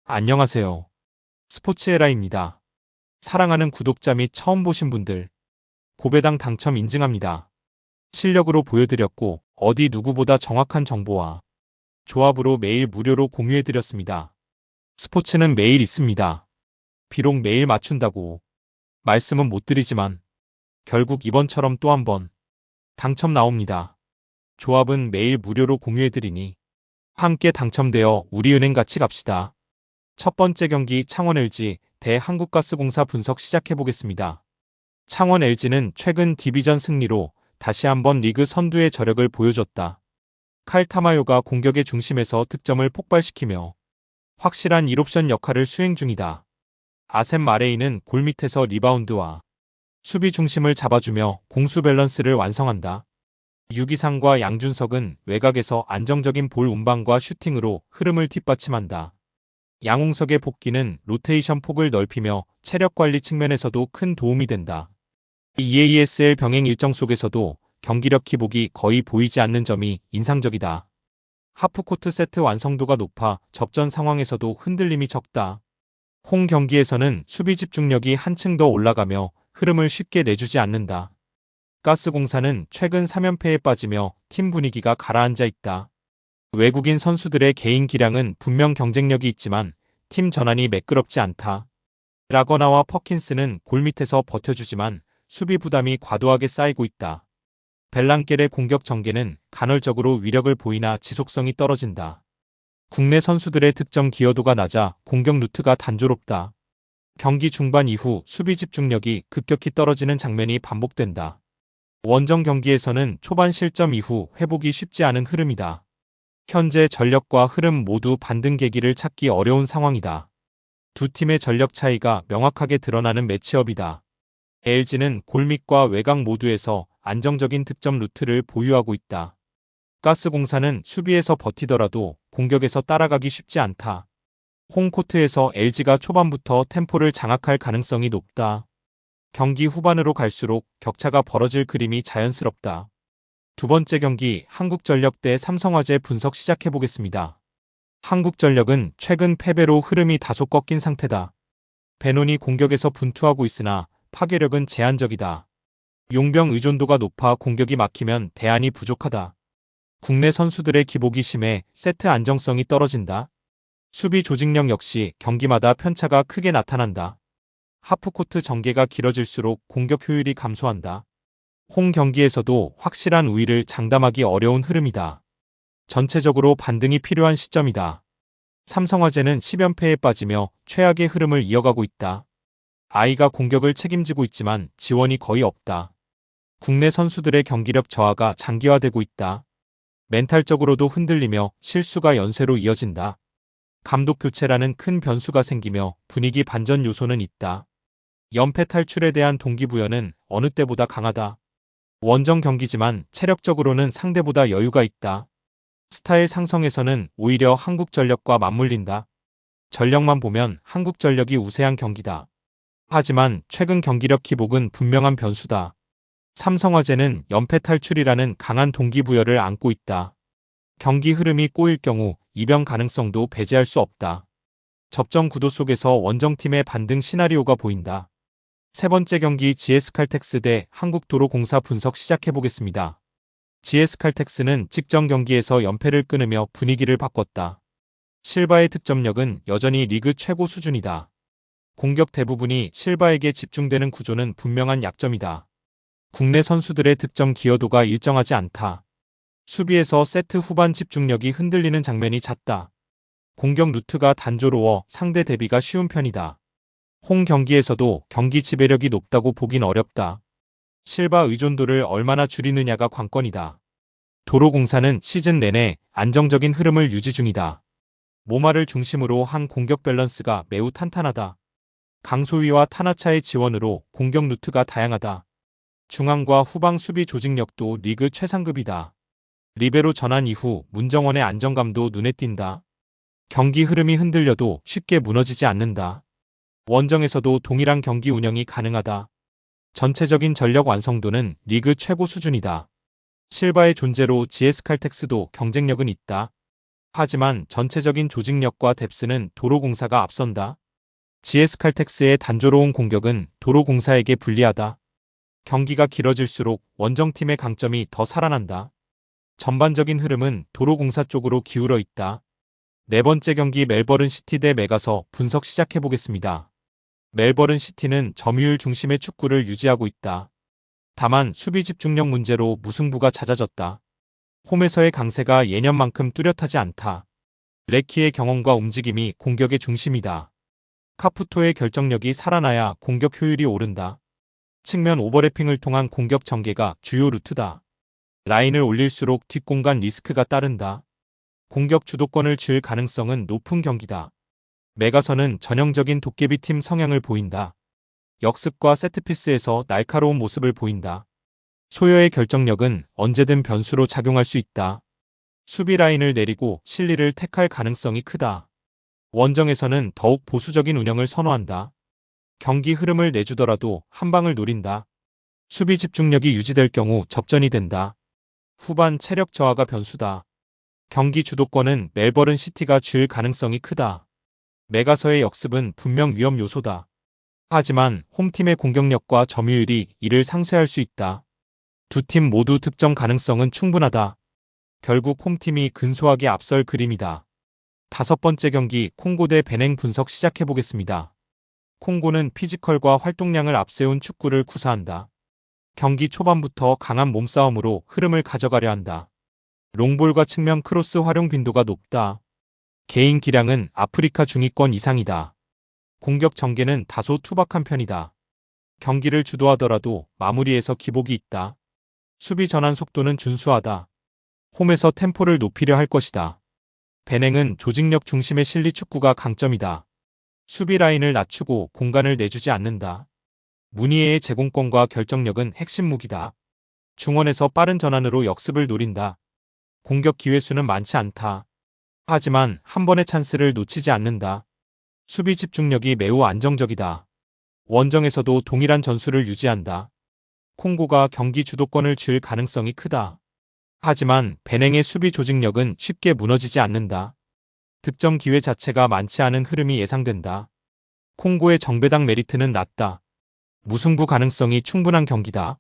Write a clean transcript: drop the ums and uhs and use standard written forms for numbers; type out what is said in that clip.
안녕하세요. 스포츠에라입니다. 사랑하는 구독자 및 처음 보신 분들, 고배당 당첨 인증합니다. 실력으로 보여드렸고 어디 누구보다 정확한 정보와 조합으로 매일 무료로 공유해드렸습니다. 스포츠는 매일 있습니다. 비록 매일 맞춘다고 말씀은 못 드리지만 결국 이번처럼 또 한 번 당첨 나옵니다. 조합은 매일 무료로 공유해드리니 함께 당첨되어 우리은행 같이 갑시다. 첫 번째 경기 창원 LG 대 한국가스공사 분석 시작해보겠습니다. 창원 LG는 최근 디비전 승리로 다시 한번 리그 선두의 저력을 보여줬다. 칼 타마요가 공격의 중심에서 득점을 폭발시키며 확실한 1옵션 역할을 수행 중이다. 아셈 마레이는 골밑에서 리바운드와 수비 중심을 잡아주며 공수 밸런스를 완성한다. 유기상과 양준석은 외곽에서 안정적인 볼 운반과 슈팅으로 흐름을 뒷받침한다. 양홍석의 복귀는 로테이션 폭을 넓히며 체력 관리 측면에서도 큰 도움이 된다. EASL 병행 일정 속에서도 경기력 기복이 거의 보이지 않는 점이 인상적이다. 하프코트 세트 완성도가 높아 접전 상황에서도 흔들림이 적다. 홈 경기에서는 수비 집중력이 한층 더 올라가며 흐름을 쉽게 내주지 않는다. 가스공사는 최근 3연패에 빠지며 팀 분위기가 가라앉아 있다. 외국인 선수들의 개인 기량은 분명 경쟁력이 있지만 팀 전환이 매끄럽지 않다. 라거나와 퍼킨스는 골밑에서 버텨주지만 수비 부담이 과도하게 쌓이고 있다. 벨랑겔의 공격 전개는 간헐적으로 위력을 보이나 지속성이 떨어진다. 국내 선수들의 득점 기여도가 낮아 공격 루트가 단조롭다. 경기 중반 이후 수비 집중력이 급격히 떨어지는 장면이 반복된다. 원정 경기에서는 초반 실점 이후 회복이 쉽지 않은 흐름이다. 현재 전력과 흐름 모두 반등 계기를 찾기 어려운 상황이다. 두 팀의 전력 차이가 명확하게 드러나는 매치업이다. LG는 골밑과 외곽 모두에서 안정적인 득점 루트를 보유하고 있다. 가스공사는 수비에서 버티더라도 공격에서 따라가기 쉽지 않다. 홈코트에서 LG가 초반부터 템포를 장악할 가능성이 높다. 경기 후반으로 갈수록 격차가 벌어질 그림이 자연스럽다. 두 번째 경기 한국전력 대 삼성화재 분석 시작해보겠습니다. 한국전력은 최근 패배로 흐름이 다소 꺾인 상태다. 베논이 공격에서 분투하고 있으나 파괴력은 제한적이다. 용병 의존도가 높아 공격이 막히면 대안이 부족하다. 국내 선수들의 기복이 심해 세트 안정성이 떨어진다. 수비 조직력 역시 경기마다 편차가 크게 나타난다. 하프코트 전개가 길어질수록 공격 효율이 감소한다. 홈 경기에서도 확실한 우위를 장담하기 어려운 흐름이다. 전체적으로 반등이 필요한 시점이다. 삼성화재는 10연패에 빠지며 최악의 흐름을 이어가고 있다. 아이가 공격을 책임지고 있지만 지원이 거의 없다. 국내 선수들의 경기력 저하가 장기화되고 있다. 멘탈적으로도 흔들리며 실수가 연쇄로 이어진다. 감독 교체라는 큰 변수가 생기며 분위기 반전 요소는 있다. 연패 탈출에 대한 동기부여는 어느 때보다 강하다. 원정 경기지만 체력적으로는 상대보다 여유가 있다. 스타일 상성에서는 오히려 한국전력과 맞물린다. 전력만 보면 한국전력이 우세한 경기다. 하지만 최근 경기력 기복은 분명한 변수다. 삼성화재는 연패 탈출이라는 강한 동기부여를 안고 있다. 경기 흐름이 꼬일 경우 이변 가능성도 배제할 수 없다. 접전 구도 속에서 원정팀의 반등 시나리오가 보인다. 세 번째 경기 GS칼텍스 대 한국도로공사 분석 시작해보겠습니다. GS칼텍스는 직전 경기에서 연패를 끊으며 분위기를 바꿨다. 실바의 득점력은 여전히 리그 최고 수준이다. 공격 대부분이 실바에게 집중되는 구조는 분명한 약점이다. 국내 선수들의 득점 기여도가 일정하지 않다. 수비에서 세트 후반 집중력이 흔들리는 장면이 잦다. 공격 루트가 단조로워 상대 대비가 쉬운 편이다. 홈 경기에서도 경기 지배력이 높다고 보긴 어렵다. 실바 의존도를 얼마나 줄이느냐가 관건이다. 도로공사는 시즌 내내 안정적인 흐름을 유지 중이다. 모마를 중심으로 한 공격 밸런스가 매우 탄탄하다. 강소희와 타나차의 지원으로 공격 루트가 다양하다. 중앙과 후방 수비 조직력도 리그 최상급이다. 리베로 전환 이후 문정원의 안정감도 눈에 띈다. 경기 흐름이 흔들려도 쉽게 무너지지 않는다. 원정에서도 동일한 경기 운영이 가능하다. 전체적인 전력 완성도는 리그 최고 수준이다. 실바의 존재로 GS칼텍스도 경쟁력은 있다. 하지만 전체적인 조직력과 뎁스는 도로공사가 앞선다. GS칼텍스의 단조로운 공격은 도로공사에게 불리하다. 경기가 길어질수록 원정팀의 강점이 더 살아난다. 전반적인 흐름은 도로공사 쪽으로 기울어 있다. 네 번째 경기 멜버른 시티 대 메가서 분석 시작해 보겠습니다. 멜버른 시티는 점유율 중심의 축구를 유지하고 있다. 다만 수비 집중력 문제로 무승부가 잦아졌다. 홈에서의 강세가 예년만큼 뚜렷하지 않다. 레키의 경험과 움직임이 공격의 중심이다. 카푸토의 결정력이 살아나야 공격 효율이 오른다. 측면 오버래핑을 통한 공격 전개가 주요 루트다. 라인을 올릴수록 뒷공간 리스크가 따른다. 공격 주도권을 쥘 가능성은 높은 경기다. 메가서는 전형적인 도깨비팀 성향을 보인다. 역습과 세트피스에서 날카로운 모습을 보인다. 소여의 결정력은 언제든 변수로 작용할 수 있다. 수비 라인을 내리고 실리를 택할 가능성이 크다. 원정에서는 더욱 보수적인 운영을 선호한다. 경기 흐름을 내주더라도 한 방을 노린다. 수비 집중력이 유지될 경우 접전이 된다. 후반 체력 저하가 변수다. 경기 주도권은 멜버른 시티가 쥘 가능성이 크다. 메가서의 역습은 분명 위험 요소다. 하지만 홈팀의 공격력과 점유율이 이를 상쇄할 수 있다. 두 팀 모두 득점 가능성은 충분하다. 결국 홈팀이 근소하게 앞설 그림이다. 다섯 번째 경기 콩고 대 베냉 분석 시작해 보겠습니다. 콩고는 피지컬과 활동량을 앞세운 축구를 구사한다. 경기 초반부터 강한 몸싸움으로 흐름을 가져가려 한다. 롱볼과 측면 크로스 활용 빈도가 높다. 개인 기량은 아프리카 중위권 이상이다. 공격 전개는 다소 투박한 편이다. 경기를 주도하더라도 마무리에서 기복이 있다. 수비 전환 속도는 준수하다. 홈에서 템포를 높이려 할 것이다. 베냉은 조직력 중심의 실리 축구가 강점이다. 수비 라인을 낮추고 공간을 내주지 않는다. 무니에의 제공권과 결정력은 핵심 무기다. 중원에서 빠른 전환으로 역습을 노린다. 공격 기회 수는 많지 않다. 하지만 한 번의 찬스를 놓치지 않는다. 수비 집중력이 매우 안정적이다. 원정에서도 동일한 전술을 유지한다. 콩고가 경기 주도권을 쥘 가능성이 크다. 하지만 베냉의 수비 조직력은 쉽게 무너지지 않는다. 득점 기회 자체가 많지 않은 흐름이 예상된다. 콩고의 정배당 메리트는 낮다. 무승부 가능성이 충분한 경기다.